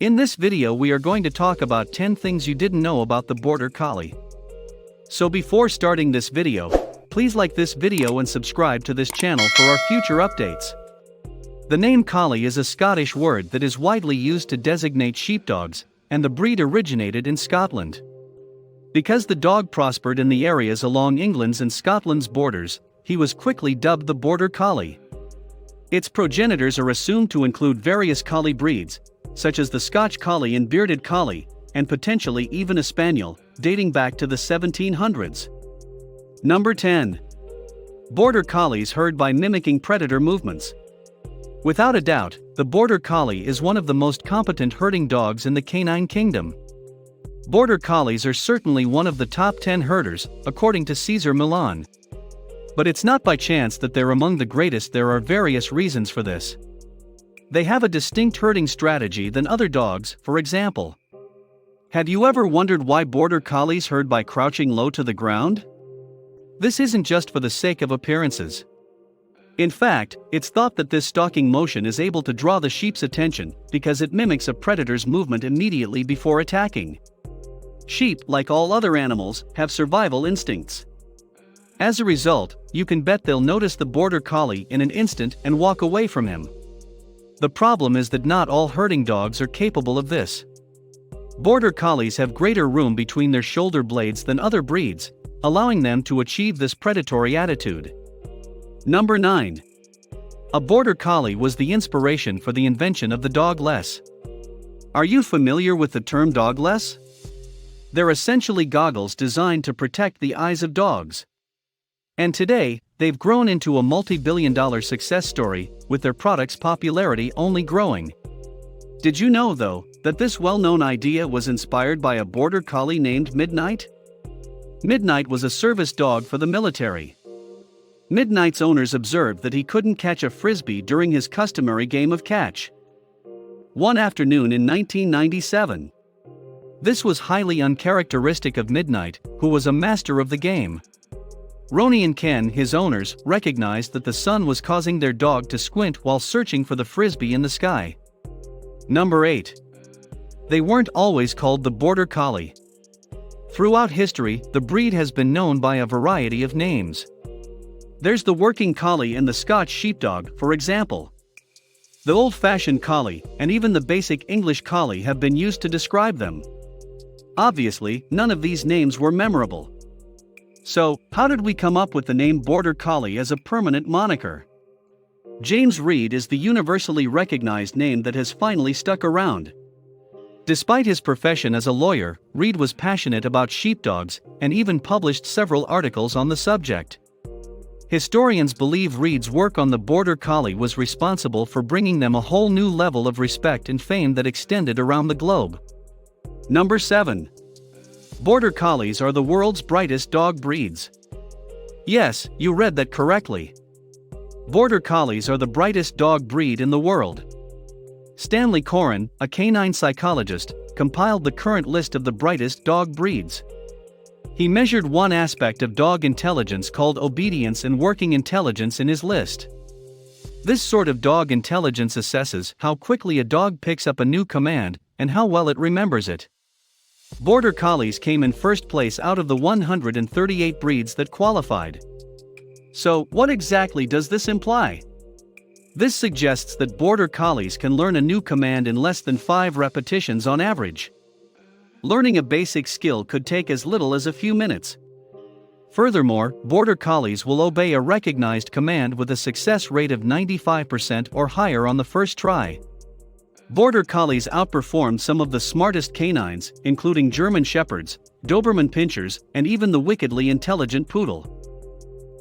In this video we are going to talk about 10 things you didn't know about the Border Collie. So before starting this video, please like this video and subscribe to this channel for our future updates. The name Collie is a Scottish word that is widely used to designate sheepdogs, and the breed originated in Scotland. Because the dog prospered in the areas along England's and Scotland's borders, he was quickly dubbed the Border Collie. Its progenitors are assumed to include various collie breeds, such as the Scotch Collie and Bearded Collie, and potentially even a Spaniel, dating back to the 1700s. Number 10. Border Collies herd by mimicking predator movements. Without a doubt, the Border Collie is one of the most competent herding dogs in the canine kingdom. Border Collies are certainly one of the top 10 herders, according to Cesar Millan. But it's not by chance that they're among the greatest. There are various reasons for this. They have a distinct herding strategy than other dogs. For example, have you ever wondered why Border Collies herd by crouching low to the ground? This isn't just for the sake of appearances. In fact, it's thought that this stalking motion is able to draw the sheep's attention because it mimics a predator's movement immediately before attacking. Sheep, like all other animals, have survival instincts. As a result, you can bet they'll notice the Border Collie in an instant and walk away from him. The problem is that not all herding dogs are capable of this. Border Collies have greater room between their shoulder blades than other breeds, allowing them to achieve this predatory attitude. Number 9. A Border Collie was the inspiration for the invention of the dogless. Are you familiar with the term dogless? They're essentially goggles designed to protect the eyes of dogs. And today, they've grown into a multi-billion-dollar success story, with their product's popularity only growing. Did you know, though, that this well-known idea was inspired by a Border Collie named Midnight? Midnight was a service dog for the military. Midnight's owners observed that he couldn't catch a frisbee during his customary game of catch. One afternoon in 1997. This was highly uncharacteristic of Midnight, who was a master of the game. Ronnie and Ken, his owners, recognized that the sun was causing their dog to squint while searching for the frisbee in the sky. Number 8. They weren't always called the Border Collie. Throughout history, the breed has been known by a variety of names. There's the working collie and the Scotch sheepdog, for example. The old-fashioned collie, and even the basic English collie have been used to describe them. Obviously, none of these names were memorable. So, how did we come up with the name Border Collie as a permanent moniker? James Reed is the universally recognized name that has finally stuck around. Despite his profession as a lawyer, Reed was passionate about sheepdogs, and even published several articles on the subject. Historians believe Reed's work on the Border Collie was responsible for bringing them a whole new level of respect and fame that extended around the globe. Number 7. Border Collies are the world's brightest dog breeds. Yes, you read that correctly. Border Collies are the brightest dog breed in the world. Stanley Coren, a canine psychologist, compiled the current list of the brightest dog breeds. He measured one aspect of dog intelligence called obedience and working intelligence in his list. This sort of dog intelligence assesses how quickly a dog picks up a new command and how well it remembers it. Border Collies came in first place out of the 138 breeds that qualified. So, what exactly does this imply? This suggests that Border Collies can learn a new command in less than 5 repetitions on average. Learning a basic skill could take as little as a few minutes. Furthermore, Border Collies will obey a recognized command with a success rate of 95% or higher on the first try. Border Collies outperformed some of the smartest canines, including German Shepherds, Doberman Pinschers, and even the wickedly intelligent Poodle.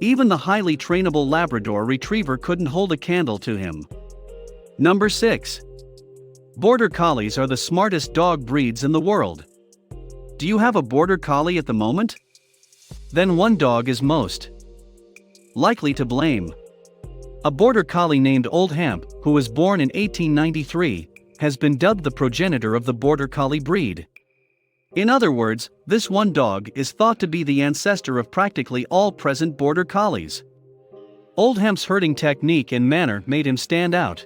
Even the highly trainable Labrador Retriever couldn't hold a candle to him. Number 6. Border Collies are the smartest dog breeds in the world. Do you have a Border Collie at the moment? Then one dog is most likely to blame. A Border Collie named Old Hamp, who was born in 1893, has been dubbed the progenitor of the Border Collie breed. In other words, this one dog is thought to be the ancestor of practically all present Border Collies. Old Hamp's herding technique and manner made him stand out.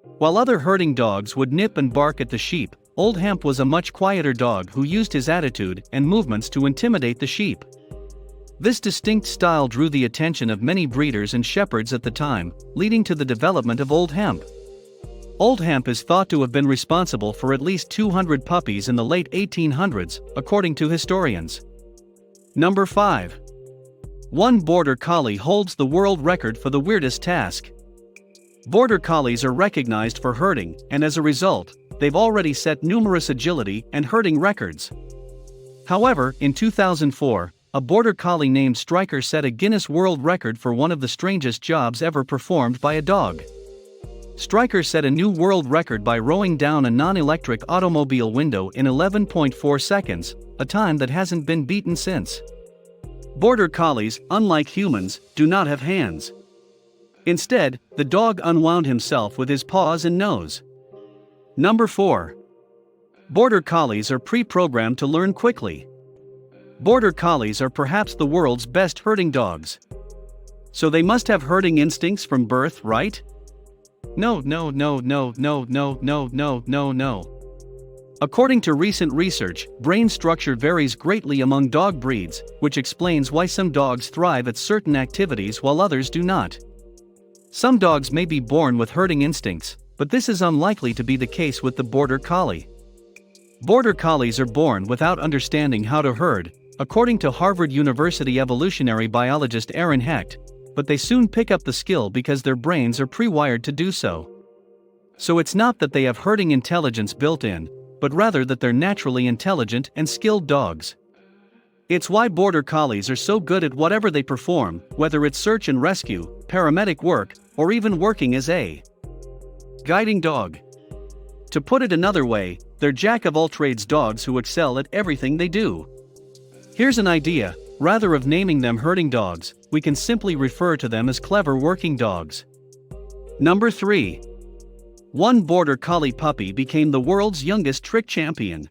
While other herding dogs would nip and bark at the sheep, Old Hemp was a much quieter dog who used his attitude and movements to intimidate the sheep. This distinct style drew the attention of many breeders and shepherds at the time, leading to the development of Old Hemp. Old Hemp is thought to have been responsible for at least 200 puppies in the late 1800s, according to historians. Number 5. One Border Collie holds the world record for the weirdest task. Border Collies are recognized for herding, and as a result, they've already set numerous agility and herding records. However, in 2004, a Border Collie named Stryker set a Guinness World Record for one of the strangest jobs ever performed by a dog. Stryker set a new world record by rowing down a non-electric automobile window in 11.4 seconds, a time that hasn't been beaten since. Border Collies, unlike humans, do not have hands. Instead, the dog unwound himself with his paws and nose. Number 4. Border Collies are pre-programmed to learn quickly. Border Collies are perhaps the world's best herding dogs. So they must have herding instincts from birth, right? No. According to recent research, brain structure varies greatly among dog breeds, which explains why some dogs thrive at certain activities while others do not. Some dogs may be born with herding instincts, but this is unlikely to be the case with the Border Collie. Border Collies are born without understanding how to herd, according to Harvard University evolutionary biologist Aaron Hecht, but they soon pick up the skill because their brains are pre-wired to do so. So it's not that they have herding intelligence built in, but rather that they're naturally intelligent and skilled dogs. It's why Border Collies are so good at whatever they perform, whether it's search and rescue, paramedic work, or even working as a guiding dog. To put it another way, they're jack-of-all-trades dogs who excel at everything they do. Here's an idea: rather of naming them herding dogs, we can simply refer to them as clever working dogs. Number 3. One Border Collie puppy became the world's youngest trick champion.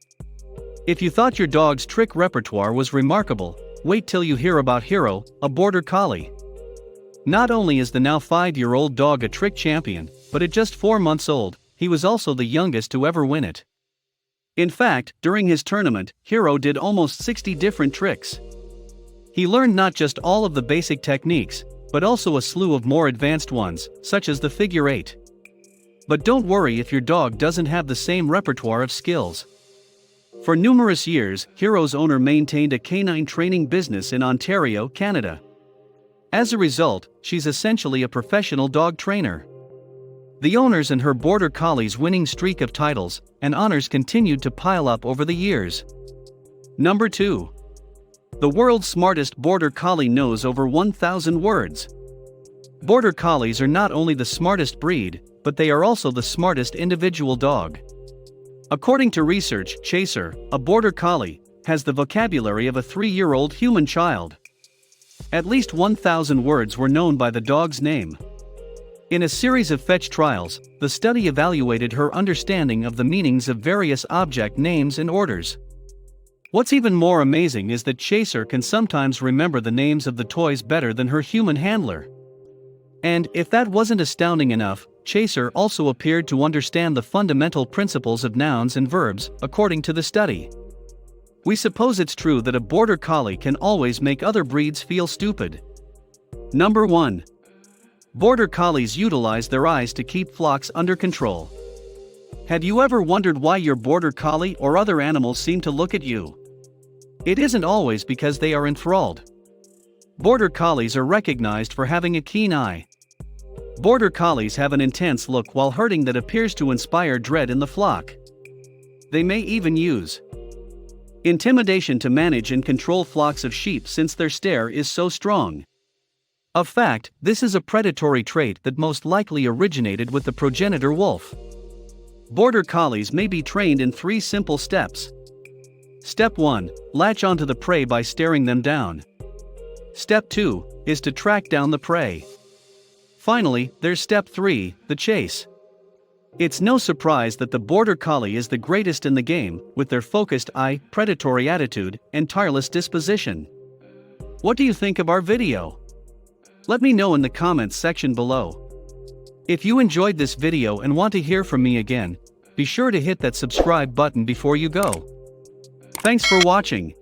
If you thought your dog's trick repertoire was remarkable, wait till you hear about Hero, a Border Collie. Not only is the now 5-year-old dog a trick champion, but at just 4 months old, he was also the youngest to ever win it. In fact, during his tournament, Hero did almost 60 different tricks. He learned not just all of the basic techniques, but also a slew of more advanced ones, such as the figure 8. But don't worry if your dog doesn't have the same repertoire of skills. For numerous years, Hero's owner maintained a canine training business in Ontario, Canada. As a result, she's essentially a professional dog trainer. The owner's and her Border Collie's winning streak of titles and honors continued to pile up over the years. Number 2. The world's smartest Border Collie knows over 1,000 words. Border Collies are not only the smartest breed, but they are also the smartest individual dog. According to research, Chaser, a Border Collie, has the vocabulary of a 3-year-old human child. At least 1,000 words were known by the dog's name. In a series of fetch trials, the study evaluated her understanding of the meanings of various object names and orders. What's even more amazing is that Chaser can sometimes remember the names of the toys better than her human handler. And, if that wasn't astounding enough, Chaser also appeared to understand the fundamental principles of nouns and verbs, according to the study. We suppose it's true that a Border Collie can always make other breeds feel stupid. Number 1. Border Collies utilize their eyes to keep flocks under control. Have you ever wondered why your Border Collie or other animals seem to look at you? It isn't always because they are enthralled. Border Collies are recognized for having a keen eye. Border Collies have an intense look while herding that appears to inspire dread in the flock. They may even use intimidation to manage and control flocks of sheep since their stare is so strong. Of fact, this is a predatory trait that most likely originated with the progenitor wolf. Border Collies may be trained in 3 simple steps. Step 1. Latch onto the prey by staring them down. Step 2 is to track down the prey. Finally, there's Step 3, the chase. It's no surprise that the Border Collie is the greatest in the game, with their focused eye, predatory attitude, and tireless disposition. What do you think of our video? Let me know in the comments section below. If you enjoyed this video and want to hear from me again, be sure to hit that subscribe button before you go. Thanks for watching.